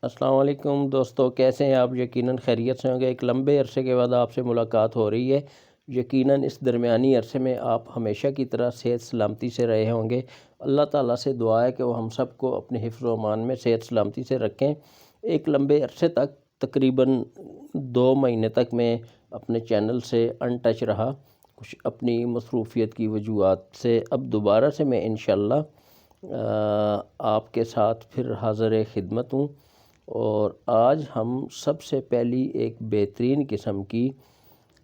अस्सलाम वालेकुम दोस्तों, कैसे हैं आप? यकीनन खैरियत से होंगे। एक लंबे अरसे के बाद आपसे मुलाकात हो रही है। यकीनन इस दरमियानी अरसे में आप हमेशा की तरह सेहत सलामती से रहे होंगे। अल्लाह ताला से दुआ है कि वो हम सब को अपने हिफ्ज़ व अमान में सेहत सलामती से रखें। एक लंबे अरसे तक तकरीबन 2 महीने तक मैं अपने चैनल से अनटच रहा, कुछ अपनी मसरूफ़ियत की वजूहात से। अब दोबारा से मैं इंशाअल्लाह आपके साथ फिर हाज़िर खिदमत हूँ। और आज हम सबसे पहली एक बेहतरीन किस्म की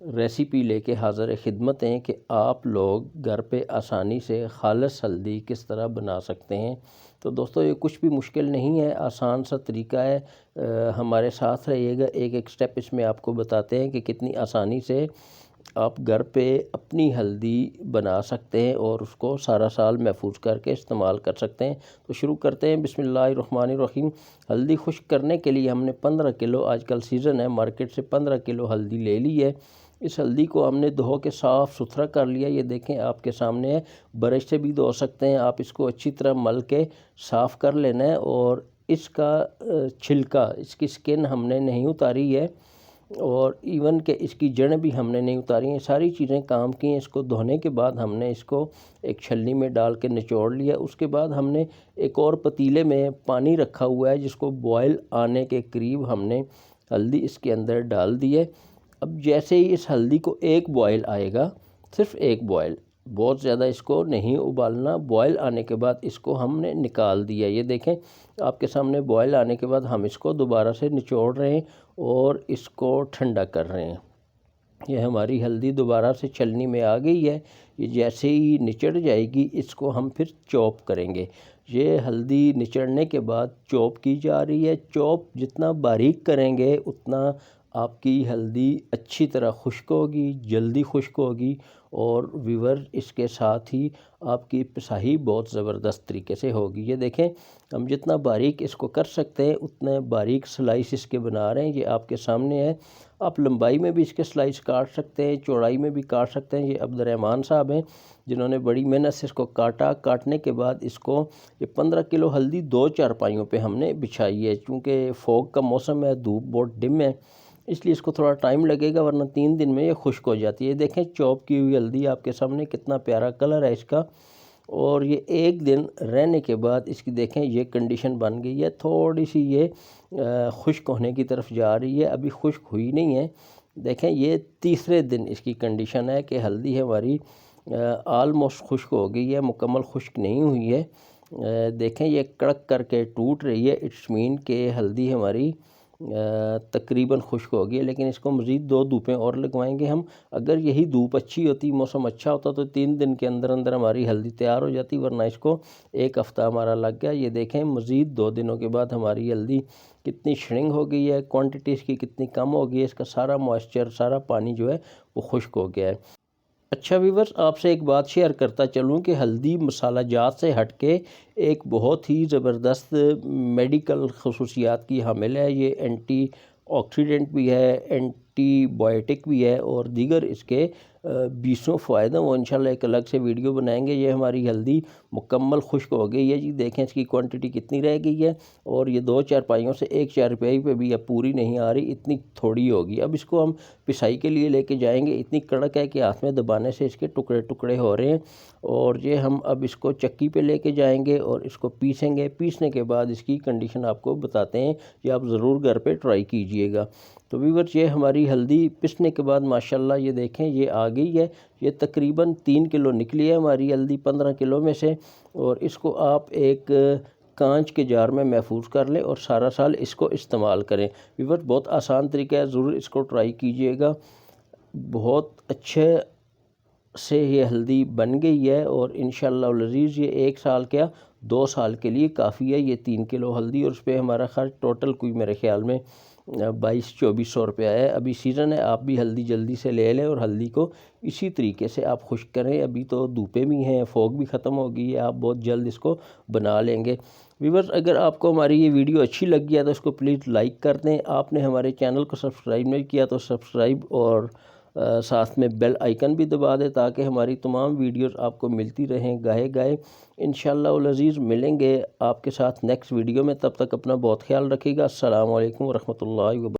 रेसिपी लेके हाज़िर खिदमत हैं कि आप लोग घर पे आसानी से खालिस हल्दी किस तरह बना सकते हैं। तो दोस्तों, ये कुछ भी मुश्किल नहीं है, आसान सा तरीका है। हमारे साथ रहिएगा, एक एक स्टेप इसमें आपको बताते हैं कि कितनी आसानी से आप घर पे अपनी हल्दी बना सकते हैं और उसको सारा साल महफूज करके इस्तेमाल कर सकते हैं। तो शुरू करते हैं। बिस्मिल्लाहिर्रहमानिर्रहीम। हल्दी खुश्क करने के लिए हमने 15 किलो, आजकल सीज़न है, मार्केट से 15 किलो हल्दी ले ली है। इस हल्दी को हमने धो के साफ़ सुथरा कर लिया। ये देखें आपके सामने है। ब्रश से भी धो सकते हैं आप। इसको अच्छी तरह मल के साफ़ कर लेना है। और इसका छिलका, इसकी स्किन हमने नहीं उतारी है और इवन के इसकी जड़ भी हमने नहीं उतारी हैं। सारी चीज़ें काम की हैं। इसको धोने के बाद हमने इसको एक छलनी में डाल के निचोड़ लिया। उसके बाद हमने एक और पतीले में पानी रखा हुआ है, जिसको बॉयल आने के करीब हमने हल्दी इसके अंदर डाल दी है। अब जैसे ही इस हल्दी को एक बॉयल आएगा, सिर्फ एक बॉयल, बहुत ज़्यादा इसको नहीं उबालना। बॉयल आने के बाद इसको हमने निकाल दिया। ये देखें आपके सामने बॉयल आने के बाद हम इसको दोबारा से निचोड़ रहे हैं और इसको ठंडा कर रहे हैं। ये हमारी हल्दी दोबारा से छलनी में आ गई है। ये जैसे ही निचड़ जाएगी, इसको हम फिर चॉप करेंगे। ये हल्दी निचड़ने के बाद चॉप की जा रही है। चॉप जितना बारीक करेंगे उतना आपकी हल्दी अच्छी तरह खुश्क होगी, जल्दी खुश्क होगी। और व्यूअर, इसके साथ ही आपकी पिसाई बहुत ज़बरदस्त तरीके से होगी। ये देखें, हम जितना बारीक इसको कर सकते हैं उतने बारीक स्लाइस इसके बना रहे हैं। ये आपके सामने है। आप लंबाई में भी इसके स्लाइस काट सकते हैं, चौड़ाई में भी काट सकते हैं। ये अब्दुर्रहमान साहब हैं जिन्होंने बड़ी मेहनत से इसको काटा। काटने के बाद इसको, ये 15 किलो हल्दी 2 चारपाइयों पे हमने बिछाई है। चूँकि फॉग का मौसम है, धूप बहुत डिम है, इसलिए इसको थोड़ा टाइम लगेगा, वरना 3 दिन में ये खुश्क हो जाती है। देखें चॉप की हुई हल्दी आपके सामने, कितना प्यारा कलर है इसका। और ये एक दिन रहने के बाद इसकी देखें ये कंडीशन बन गई है। थोड़ी सी ये खुश्क होने की तरफ जा रही है, अभी खुश्क हुई नहीं है। देखें ये तीसरे दिन इसकी कंडीशन है कि हल्दी हमारी आलमोस्ट खुश्क हो गई है, मुकम्मल खुश्क नहीं हुई है। देखें ये कड़क करके टूट रही है। इट्स मीन के हल्दी हमारी तकरीबन खुश्क हो गई है। लेकिन इसको मज़ीद 2 धूपें और लगवाएंगे हम। अगर यही धूप अच्छी होती, मौसम अच्छा होता, तो 3 दिन के अंदर अंदर हमारी हल्दी तैयार हो जाती, वरना इसको 1 हफ़्ता हमारा लग गया। ये देखें मज़ीद 2 दिनों के बाद हमारी हल्दी कितनी श्रिंक हो गई है, क्वांटिटी इसकी कितनी कम हो गई है। इसका सारा मॉइस्चर, सारा पानी जो है वो खुश्क हो गया है। अच्छा व्यूअर्स, आपसे एक बात शेयर करता चलूँ कि हल्दी मसाला जात से हट के एक बहुत ही ज़बरदस्त मेडिकल खसूसियात की हामिल है। ये एंटी ऑक्सीडेंट भी है, एंटीबायोटिक भी है और दीगर इसके 20 फ़ायदे। वो इंशाल्लाह एक अलग से वीडियो बनाएंगे। ये हमारी हल्दी मुकम्मल खुश्क हो गई है जी। देखें इसकी क्वांटिटी कितनी रह गई है। और ये 2 चारपाइयों से 1 चारपाई पे भी अब पूरी नहीं आ रही, इतनी थोड़ी होगी। अब इसको हम पिसाई के लिए लेके जाएंगे। इतनी कड़क है कि हाथ में दबाने से इसके टुकड़े टुकड़े हो रहे हैं। और ये हम अब इसको चक्की पे लेके जाएंगे और इसको पीसेंगे। पीसने के बाद इसकी कंडीशन आपको बताते हैं। ये आप ज़रूर घर पे ट्राई कीजिएगा। तो व्यूअर्स, ये हमारी हल्दी पिसने के बाद माशाल्लाह ये देखें ये आ गई है। ये तकरीबन 3 किलो निकली है हमारी हल्दी 15 किलो में से। और इसको आप एक कांच के जार में महफूज कर लें और सारा साल इसको इस्तेमाल करें। व्यूअर्स, बहुत आसान तरीका है, ज़रूर इसको ट्राई कीजिएगा। बहुत अच्छे से ये हल्दी बन गई है और इंशाअल्लाह लज़ीज़ ये 1 साल क्या 2 साल के लिए काफ़ी है। ये 3 किलो हल्दी और उस पर हमारा खर्च टोटल कोई मेरे ख्याल में 2200-2400 रुपया है। अभी सीज़न है, आप भी हल्दी जल्दी से ले लें और हल्दी को इसी तरीके से आप खुश्क करें। अभी तो धूपें भी हैं, फॉग भी ख़त्म हो गई है, आप बहुत जल्द इसको बना लेंगे। व्यूअर्स, अगर आपको हमारी ये वीडियो अच्छी लगी है तो इसको प्लीज़ लाइक कर दें। आपने हमारे चैनल को सब्सक्राइब नहीं किया तो सब्सक्राइब और साथ में बेल आइकन भी दबा दें ताकि हमारी तमाम वीडियोस आपको मिलती रहें गाहे गाहे। इंशाअल्लाह अज़ीज़ मिलेंगे आपके साथ नेक्स्ट वीडियो में, तब तक अपना बहुत ख्याल रखिएगा। अस्सलामु अलैकुम वरहमतुल्लाहि वबरकातुहू।